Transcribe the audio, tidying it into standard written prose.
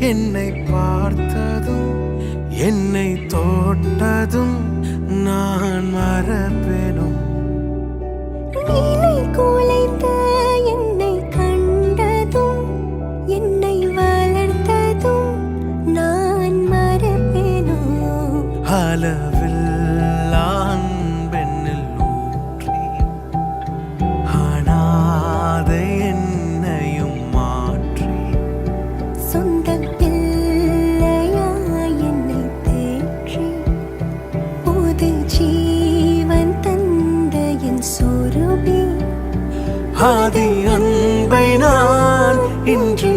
என்னை பார்த்ததும் என்னை தோட்டதும் நான் மறப்பேனும். நீலை குலைத்த என்னை கண்டதும் என்னை வளர்த்ததும் நான் மறப்பேனோ. அளவில்லா அன்பெண்ணில் ஊற்றி அனாதை என்னையும் மாற்றி சொந்த பிள்ளையா என்னை தேற்றி புது ஜீவன் தந்த என் சொருபி. ஆதி அன்பை நான் இன்று